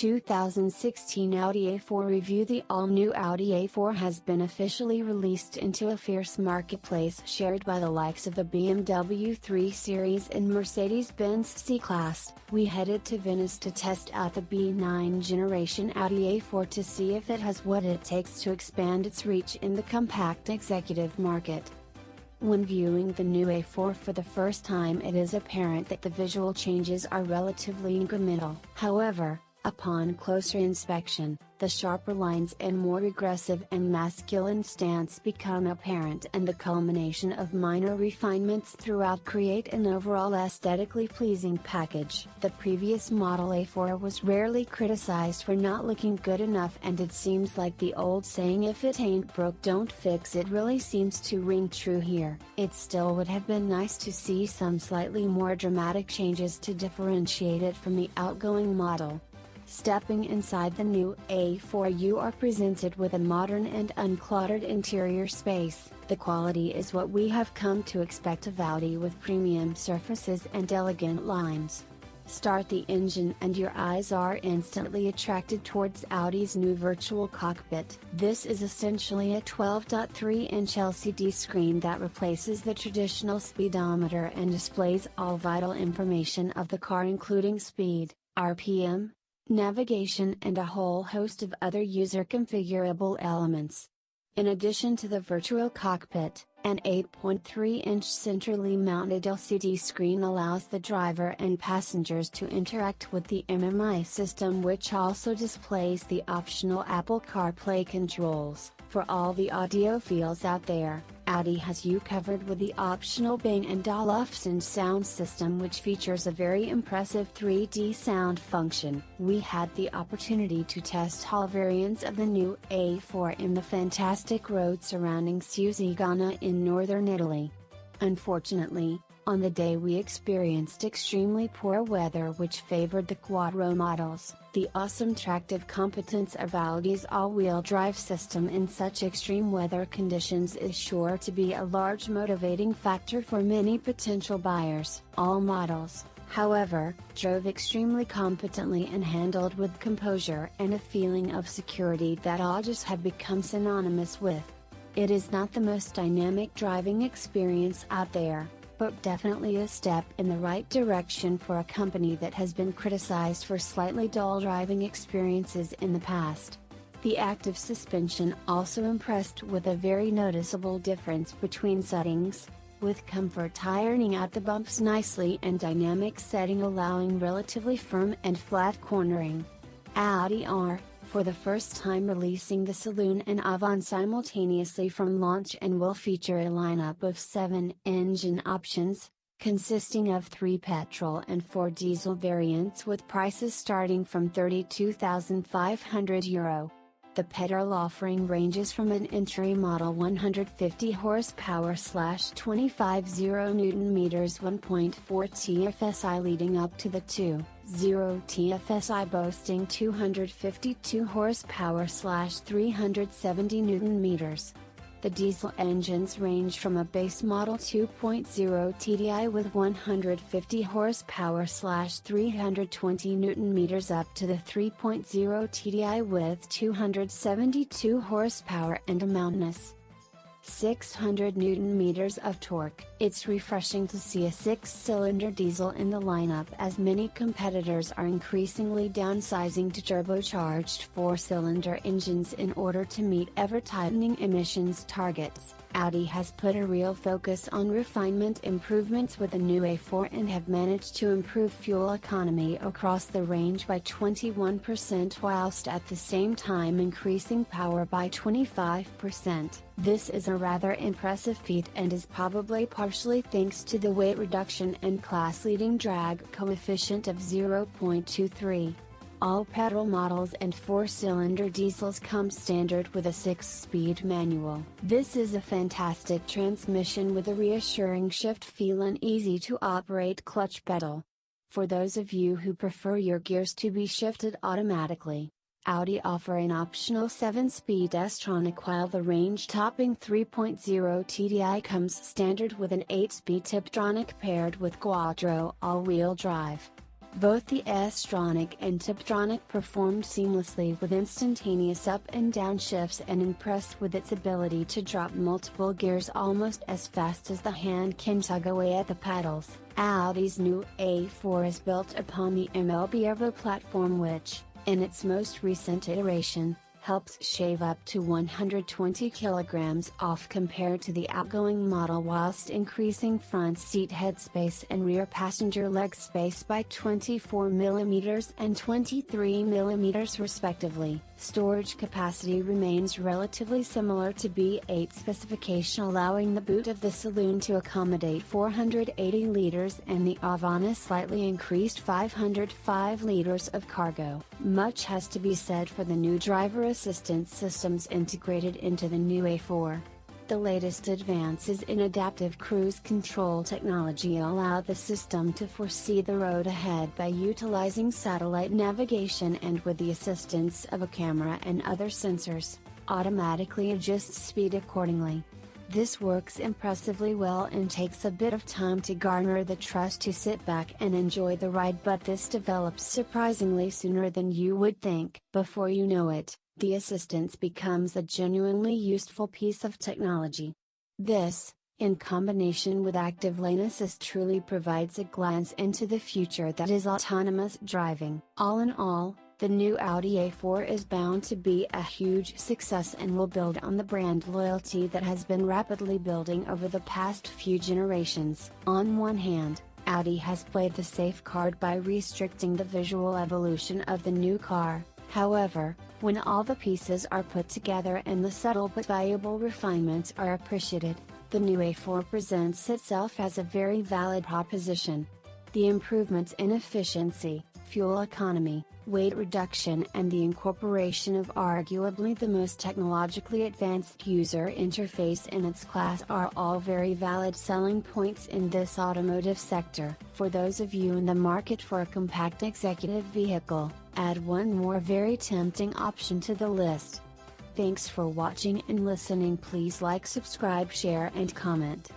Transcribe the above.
2016 Audi A4 review. The all-new Audi A4 has been officially released into a fierce marketplace shared by the likes of the BMW 3 Series and Mercedes-Benz C-Class. We headed to Venice to test out the B9 generation Audi A4 to see if it has what it takes to expand its reach in the compact executive market. When viewing the new A4 for the first time, it is apparent that the visual changes are relatively incremental. However, upon closer inspection, the sharper lines and more aggressive and masculine stance become apparent, and the culmination of minor refinements throughout create an overall aesthetically pleasing package. The previous model A4 was rarely criticized for not looking good enough, and it seems like the old saying, "If it ain't broke, don't fix it," really seems to ring true here. It still would have been nice to see some slightly more dramatic changes to differentiate it from the outgoing model. Stepping inside the new A4, you are presented with a modern and uncluttered interior space. The quality is what we have come to expect of Audi, with premium surfaces and elegant lines. Start the engine and your eyes are instantly attracted towards Audi's new virtual cockpit. This is essentially a 12.3-inch LCD screen that replaces the traditional speedometer and displays all vital information of the car, including speed, RPM, navigation, and a whole host of other user-configurable elements. In addition to the virtual cockpit, an 8.3-inch centrally mounted LCD screen allows the driver and passengers to interact with the MMI system, which also displays the optional Apple CarPlay controls. For all the audiophiles out there, Audi has you covered with the optional Bang & Olufsen sound system, which features a very impressive 3D sound function. We had the opportunity to test all variants of the new A4 in the fantastic road surrounding Susegana in northern Italy. Unfortunately, on the day we experienced extremely poor weather which favored the Quattro models. The awesome tractive competence of Audi's all-wheel drive system in such extreme weather conditions is sure to be a large motivating factor for many potential buyers. All models, however, drove extremely competently and handled with composure and a feeling of security that Audis have become synonymous with. It is not the most dynamic driving experience out there, but definitely a step in the right direction for a company that has been criticized for slightly dull driving experiences in the past. The active suspension also impressed with a very noticeable difference between settings, with comfort ironing out the bumps nicely and dynamic setting allowing relatively firm and flat cornering. Audi are, for the first time, releasing the Saloon and Avant simultaneously from launch, and will feature a lineup of 7 engine options, consisting of 3 petrol and 4 diesel variants with prices starting from €32,500. The petrol offering ranges from an entry model 150 horsepower/25 Nm 1.4 TFSI leading up to the 2.0 TFSI boasting 252 horsepower/370 Nm. The diesel engines range from a base model 2.0 TDI with 150 horsepower/320 Nm up to the 3.0 TDI with 272 horsepower and a mountainous 600 Nm of torque. It's refreshing to see a 6-cylinder diesel in the lineup, as many competitors are increasingly downsizing to turbocharged 4-cylinder engines in order to meet ever-tightening emissions targets. Audi has put a real focus on refinement improvements with the new A4 and have managed to improve fuel economy across the range by 21% whilst at the same time increasing power by 25%. This is a rather impressive feat and is probably partially thanks to the weight reduction and class-leading drag coefficient of 0.23. All petrol models and 4-cylinder diesels come standard with a 6-speed manual. This is a fantastic transmission with a reassuring shift feel and easy to operate clutch pedal. For those of you who prefer your gears to be shifted automatically, Audi offer an optional 7-speed S-tronic, while the range-topping 3.0 TDI comes standard with an 8-speed Tiptronic paired with Quattro all-wheel drive. Both the S-tronic and Tiptronic performed seamlessly with instantaneous up and down shifts, and impressed with its ability to drop multiple gears almost as fast as the hand can tug away at the pedals. Audi's new A4 is built upon the MLB Evo platform, which, in its most recent iteration, helps shave up to 120 kilograms off compared to the outgoing model, whilst increasing front seat headspace and rear passenger leg space by 24 mm and 23 mm respectively. Storage capacity remains relatively similar to B8 specification, allowing the boot of the saloon to accommodate 480 liters and the Avana slightly increased 505 liters of cargo. Much has to be said for the new driver assistance systems integrated into the new A4. The latest advances in adaptive cruise control technology allow the system to foresee the road ahead by utilizing satellite navigation, and with the assistance of a camera and other sensors, automatically adjusts speed accordingly. This works impressively well and takes a bit of time to garner the trust to sit back and enjoy the ride, but this develops surprisingly sooner than you would think. Before you know it, the assistance becomes a genuinely useful piece of technology. This, in combination with active lane assist, truly provides a glance into the future that is autonomous driving. All in all, the new Audi A4 is bound to be a huge success and will build on the brand loyalty that has been rapidly building over the past few generations. On one hand, Audi has played the safe card by restricting the visual evolution of the new car. However, when all the pieces are put together and the subtle but valuable refinements are appreciated, the new A4 presents itself as a very valid proposition. The improvements in efficiency, fuel economy, weight reduction, and the incorporation of arguably the most technologically advanced user interface in its class are all very valid selling points in this automotive sector. For those of you in the market for a compact executive vehicle, add one more very tempting option to the list. Thanks for watching and listening. Please like, subscribe, share and comment.